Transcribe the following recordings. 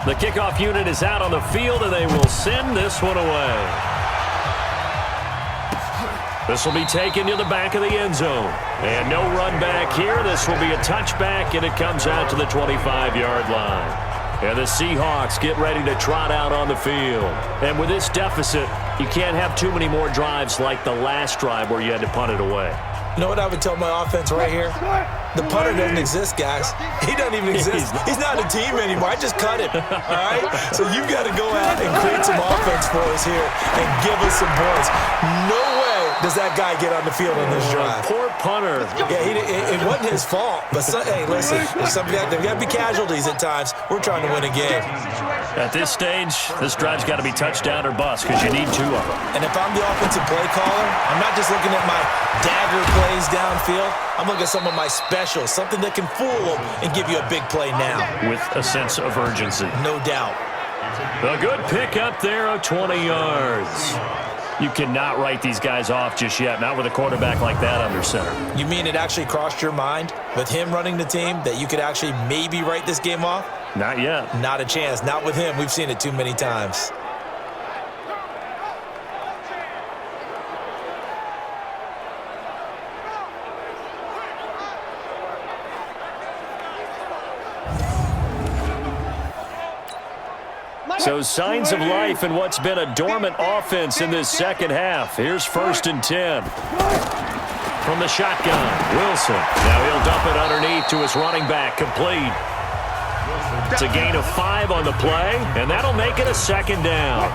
The kickoff unit is out on the field, and they will send this one away. This will be taken to the back of the end zone. And no run back here. This will be a touchback, and it comes out to the 25-yard line. And the Seahawks get ready to trot out on the field. And with this deficit, you can't have too many more drives like the last drive where you had to punt it away. You know what I would tell my offense right here? The punter doesn't exist, guys. He doesn't even exist. He's not a team anymore. I just cut him, all right? So you've got to go out and create some offense for us here and give us some points. No way does that guy get on the field on this drive. Poor punter. Yeah, it wasn't his fault. But, hey, listen, there's got to be casualties at times. We're trying to win a game. At this stage, this drive's got to be touchdown or bust because you need two of them. And if I'm the offensive play caller, I'm not just looking at my dagger plays downfield. I'm looking at some of my specials, something that can fool them and give you a big play now. With a sense of urgency. No doubt. A good pick up there of 20 yards. You cannot write these guys off just yet, not with a quarterback like that under center. You mean it actually crossed your mind with him running the team that you could actually maybe write this game off? Not yet. Not a chance. Not with him. We've seen it too many times. So signs of life in what's been a dormant offense in this second half. Here's 1st and 10. From the shotgun, Wilson. Now he'll dump it underneath to his running back, complete. It's a gain of 5 on the play, and that'll make it a 2nd down.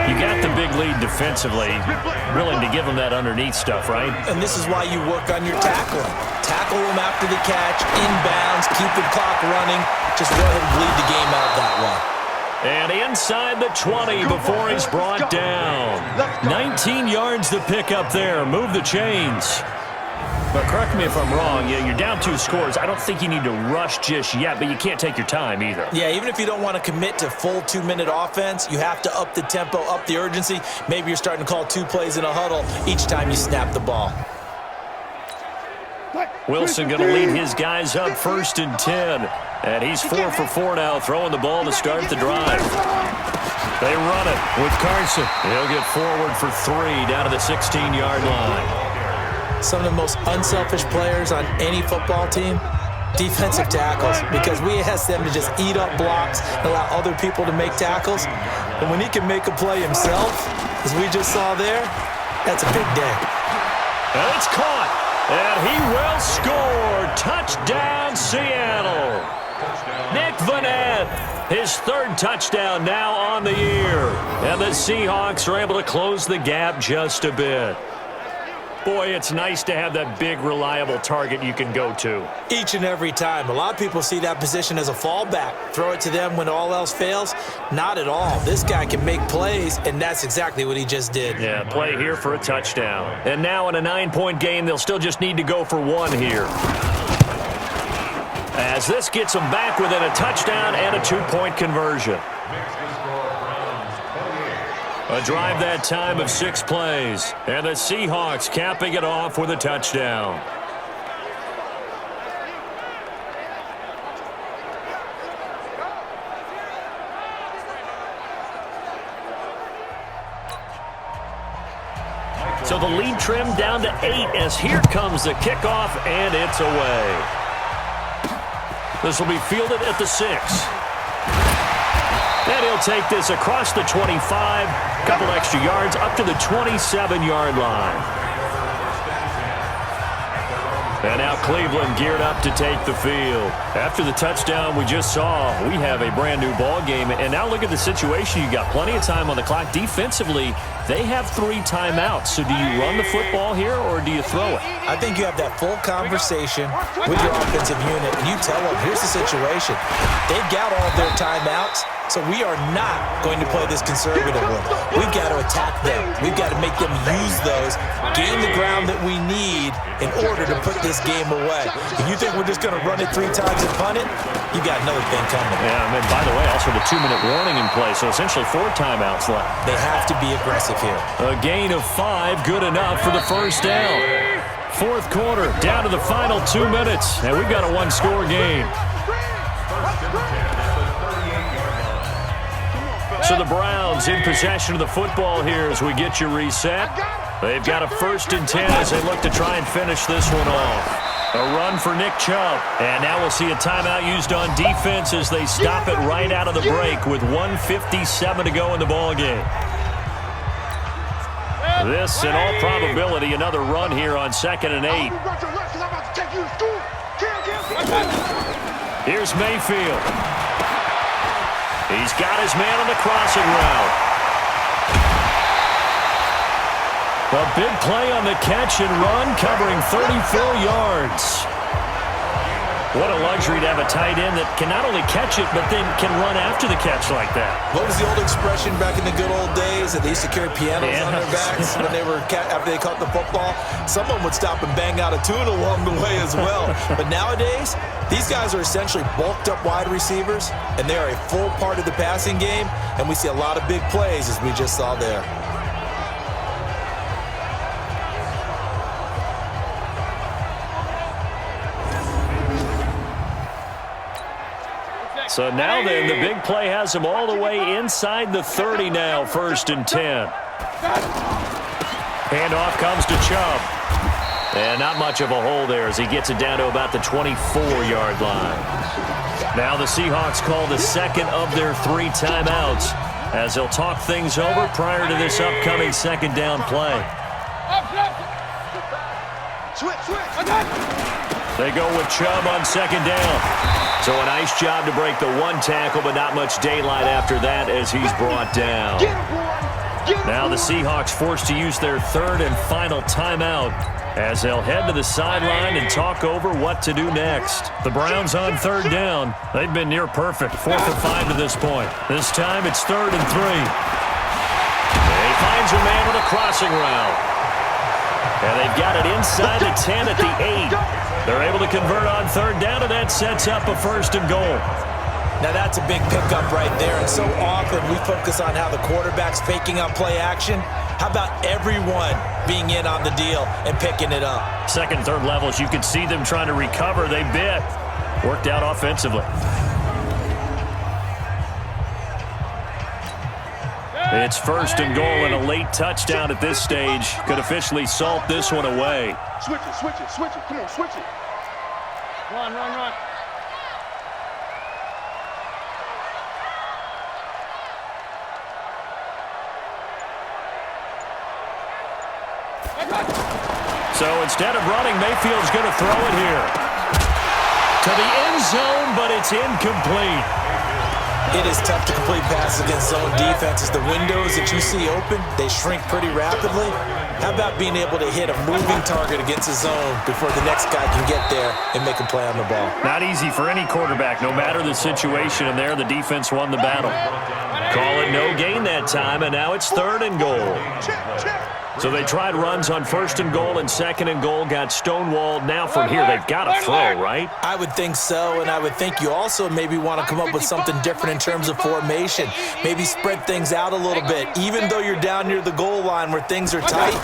You got the big lead defensively. Willing to give them that underneath stuff, right? And this is why you work on your tackling. Tackle them after the catch, inbounds, keep the clock running. Just go ahead and bleed the game out that way. And inside the 20 before he's brought down. 19 yards to pick up there. Move the chains. But correct me if I'm wrong. You're down 2 scores. I don't think you need to rush just yet, but you can't take your time either. Yeah, even if you don't want to commit to full 2-minute offense, you have to up the tempo, up the urgency. Maybe you're starting to call 2 plays in a huddle each time you snap the ball. Wilson going to lead his guys up 1st and 10. And he's 4 for 4 now, throwing the ball to start the drive. They run it with Carson. He'll get forward for 3 down to the 16-yard line. Some of the most unselfish players on any football team, defensive tackles, because we ask them to just eat up blocks and allow other people to make tackles. And when he can make a play himself, as we just saw there, that's a big day. And it's caught, and he will score. Touchdown, Seattle. Nick Vanette, his 3rd touchdown now on the year. And the Seahawks are able to close the gap just a bit. Boy, it's nice to have that big, reliable target you can go to. Each and every time. A lot of people see that position as a fallback. Throw it to them when all else fails. Not at all. This guy can make plays, and that's exactly what he just did. Yeah, play here for a touchdown. And now in a 9-point game, they'll still just need to go for 1 here. As this gets them back within a touchdown and a 2-point conversion. A drive that time of 6 plays. And the Seahawks capping it off with a touchdown. So the lead trimmed down to 8 as here comes the kickoff, and it's away. This will be fielded at the 6. And he'll take this across the 25, couple extra yards, up to the 27-yard line. And now Cleveland geared up to take the field. After the touchdown we just saw, we have a brand-new ball game. And now look at the situation. You got plenty of time on the clock. Defensively, they have 3 timeouts. So do you run the football here or do you throw it? I think you have that full conversation with your offensive unit, and you tell them, here's the situation. They've got all their timeouts, so we are not going to play this conservatively. We've got to attack them. We've got to make them use those, gain the ground that we need in order to put this game away. If you think we're just going to run it 3 times and punt it, you got another thing coming. Yeah, and by the way, also the 2-minute warning in play, so essentially 4 timeouts left. They have to be aggressive here. A gain of 5, good enough for the 1st down. 4th quarter, down to the final 2 minutes, and we've got a 1-score game. So the Browns in possession of the football here as we get you reset. They've got a 1st and 10 as they look to try and finish this one off. A run for Nick Chubb. And now we'll see a timeout used on defense as they stop it right out of the break with 1:57 to go in the ballgame. This, in all probability, another run here on 2nd and 8. Here's Mayfield. He's got his man on the crossing route. A big play on the catch and run, covering 34 yards. What a luxury to have a tight end that can not only catch it, but then can run after the catch like that. What was the old expression back in the good old days that they used to carry pianos on their backs when they were after they caught the football? Someone would stop and bang out a tune along the way as well. But nowadays, these guys are essentially bulked up wide receivers, and they are a full part of the passing game, and we see a lot of big plays as we just saw there. So now then, the big play has him all the way inside the 30 now, 1st and 10. Handoff comes to Chubb. And not much of a hole there as he gets it down to about the 24-yard line. Now the Seahawks call the 2nd of their 3 timeouts as they'll talk things over prior to this upcoming 2nd down play. They go with Chubb on 2nd down. So a nice job to break the 1 tackle, but not much daylight after that as he's brought down. Now the Seahawks forced to use their 3rd and final timeout as they'll head to the sideline and talk over what to do next. The Browns on 3rd down. They've been near perfect, 4th and 5 to this point. This time it's 3rd and 3. He finds a man with a crossing route. And they've got it inside the 10 at the 8. They're able to convert on 3rd down, and that sets up a 1st and goal. Now that's a big pickup right there, and so often we focus on how the quarterback's faking on play action. How about everyone being in on the deal and picking it up? 2nd, 3rd levels, you could see them trying to recover. They bit. Worked out offensively. It's 1st and goal, and a late touchdown at this stage could officially salt this one away. Switch it, switch it, switch it. Come on, switch it. Run, run, run. So instead of running, Mayfield's going to throw it here. To the end zone, but it's incomplete. It is tough to complete passes against zone defenses. The windows that you see open, they shrink pretty rapidly. How about being able to hit a moving target against a zone before the next guy can get there and make a play on the ball? Not easy for any quarterback, no matter the situation, and there the defense won the battle. Call it no gain that time, and now it's 3rd and goal. So they tried runs on 1st and goal and 2nd and goal, got stonewalled. Now from here, they've got to throw, right? I would think so, and I would think you also maybe want to come up with something different in terms of formation. Maybe spread things out a little bit. Even though you're down near the goal line where things are tight,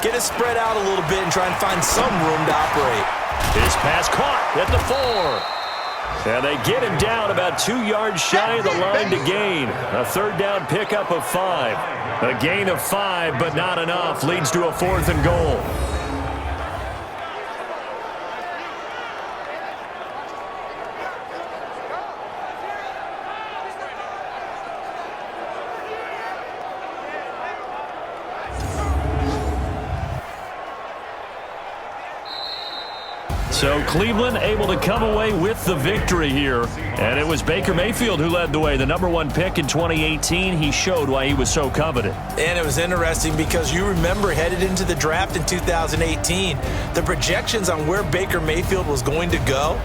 get it spread out a little bit and try and find some room to operate. His pass caught at the 4. And they get him down about 2 yards shy of the line to gain. A 3rd down pickup of 5. A gain of 5, but not enough. Leads to a 4th and goal. So Cleveland able to come away with the victory here. And it was Baker Mayfield who led the way. The #1 pick in 2018. He showed why he was so coveted. And it was interesting because you remember headed into the draft in 2018, the projections on where Baker Mayfield was going to go,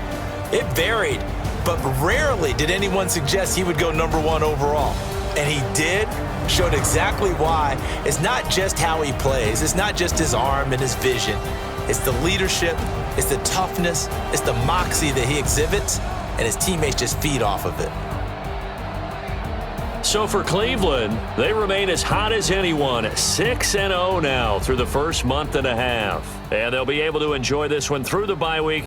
it varied. But rarely did anyone suggest he would go #1 overall. And he did. Showed exactly why. It's not just how he plays. It's not just his arm and his vision. It's the leadership, it's the toughness, it's the moxie that he exhibits, and his teammates just feed off of it. So for Cleveland, they remain as hot as anyone, 6-0 now through the first month and a half. And they'll be able to enjoy this one through the bye week.